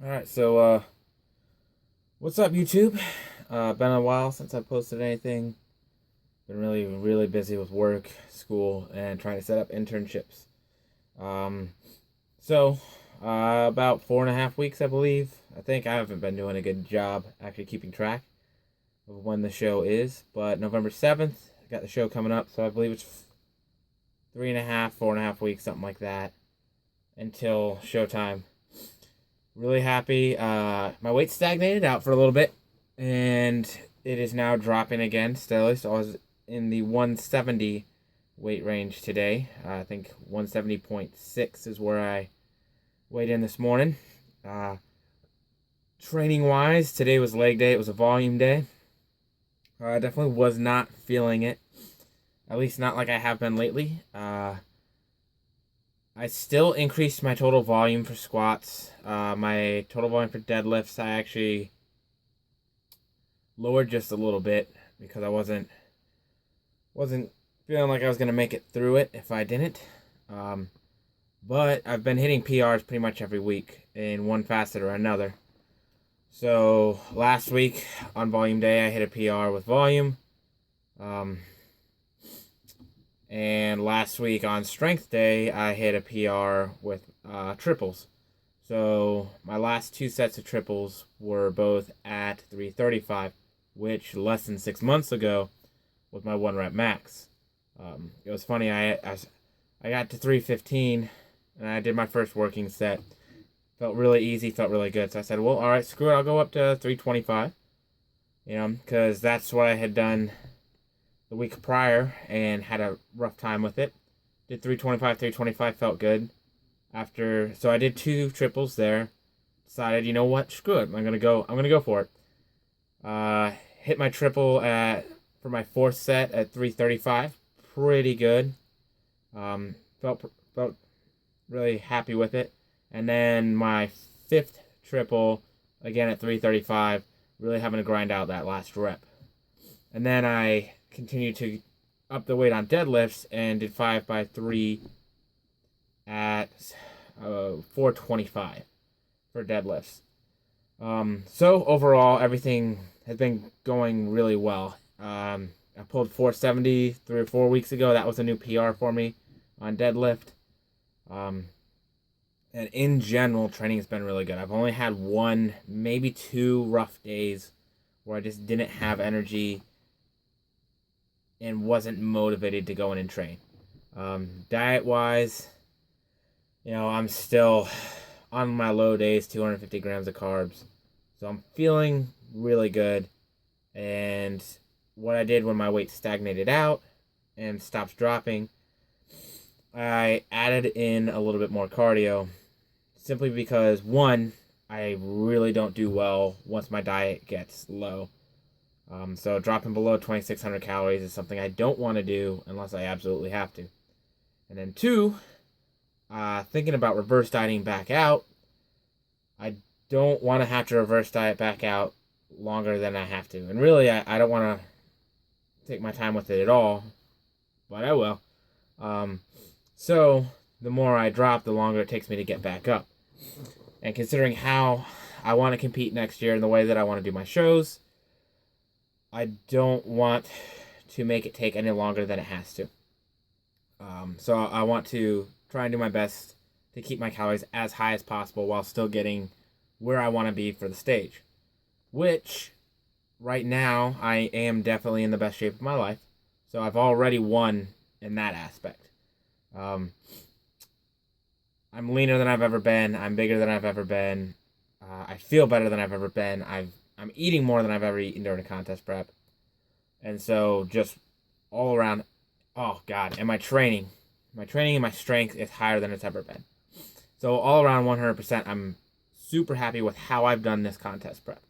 Alright, so what's up YouTube? Been a while since I posted anything. Been really busy with work, school, and trying to set up internships. Um, so about 4.5 weeks, I believe. I think I haven't been doing a good job actually keeping track of when the show is, but November 7th, I got the show coming up, so I believe it's 3.5, 4.5 weeks, something like that, until showtime. Really happy. My weight stagnated out for a little bit, and it is now dropping again steadily. So I was in the 170 weight range today. I think 170.6 is where I weighed in this morning. Training wise, today was leg day. It was a volume day. I definitely was not feeling it, at least not like I have been lately. I still increased my total volume for squats. My total volume for deadlifts, I actually lowered just a little bit because I wasn't feeling like I was gonna make it through it if I didn't. But I've been hitting PRs pretty much every week in one facet or another. So last week on volume day, I hit a PR with volume. And last week on strength day, I hit a PR with triples. So my last two sets of triples were both at 335, which less than 6 months ago was my one rep max. It was funny, I got to 315 and I did my first working set. Felt really easy, felt really good. So I said, well, all right, screw it, I'll go up to 325. Because that's what I had done the week prior and had a rough time with it. Did 325, felt good. So I did two triples there. Decided, you know what, screw it, I'm gonna go for it. Hit my triple for my fourth set at 335. Pretty good. Felt really happy with it. And then my fifth triple, again at 335, really having to grind out that last rep. And then I continued to up the weight on deadlifts and did 5x3 at 425 for deadlifts. So overall, everything has been going really well. I pulled 470 3 or 4 weeks ago. That was a new PR for me on deadlift. And in general, training has been really good. I've only had one, maybe two rough days where I just didn't have energy and wasn't motivated to go in and train. Diet wise, I'm still on my low days, 250 grams of carbs. So I'm feeling really good. And what I did when my weight stagnated out and stopped dropping, I added in a little bit more cardio simply because, one, I really don't do well once my diet gets low. So dropping below 2,600 calories is something I don't want to do unless I absolutely have to. And then two, thinking about reverse dieting back out, I don't want to have to reverse diet back out longer than I have to. And really, I don't want to take my time with it at all, but I will. So the more I drop, the longer it takes me to get back up. And considering how I want to compete next year and the way that I want to do my shows, I don't want to make it take any longer than it has to. So I want to try and do my best to keep my calories as high as possible while still getting where I want to be for the stage. Which, right now, I am definitely in the best shape of my life. So I've already won in that aspect. I'm leaner than I've ever been. I'm bigger than I've ever been. I feel better than I've ever been. I'm eating more than I've ever eaten during a contest prep. And so just all around, oh God, and my training and my strength is higher than it's ever been. So all around 100%, I'm super happy with how I've done this contest prep.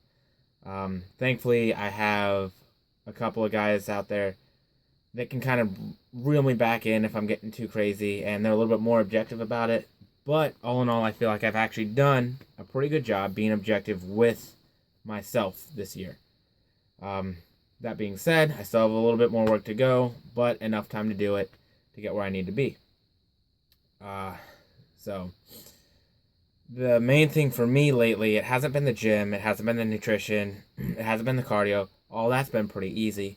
Thankfully, I have a couple of guys out there that can kind of reel me back in if I'm getting too crazy, and they're a little bit more objective about it. But all in all, I feel like I've actually done a pretty good job being objective with myself this year. That being said, I still have a little bit more work to go, but enough time to do it to get where I need to be. So The main thing for me lately, it hasn't been the gym, it hasn't been the nutrition, it hasn't been the cardio. All that's been pretty easy.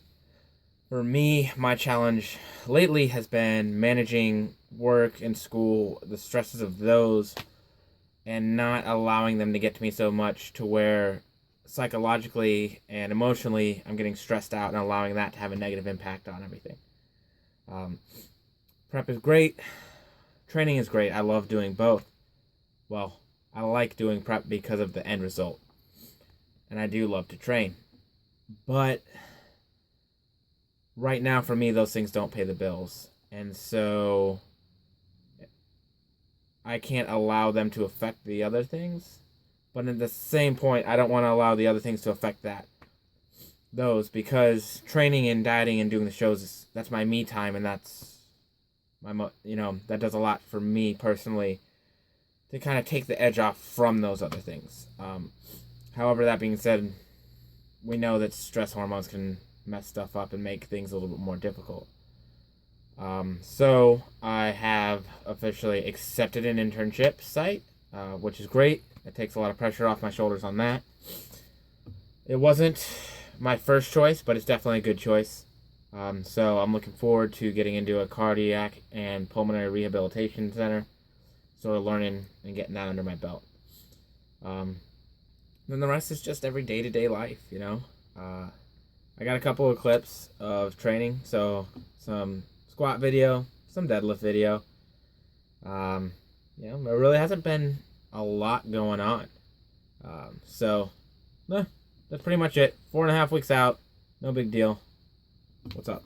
For me, my challenge lately has been managing work and school, the stresses of those, and not allowing them to get to me so much to where psychologically and emotionally I'm getting stressed out and allowing that to have a negative impact on everything. Um, Prep is great. Training is great. I love doing both. Well, I like doing prep because of the end result. And I do love to train. But right now, for me, those things don't pay the bills. And so I can't allow them to affect the other things. But at the same point, I don't want to allow the other things to affect those, because training and dieting and doing the shows that's my me time, and that's that does a lot for me personally to kind of take the edge off from those other things. However, that being said, we know that stress hormones can mess stuff up and make things a little bit more difficult. So I have officially accepted an internship site, which is great. It takes a lot of pressure off my shoulders on that. It wasn't my first choice, but it's definitely a good choice. So I'm looking forward to getting into a cardiac and pulmonary rehabilitation center, sort of learning and getting that under my belt. Then the rest is just every day-to-day life, I got a couple of clips of training, so some squat video, some deadlift video. There really hasn't been a lot going on. That's pretty much it. 4.5 weeks out. No big deal. What's up?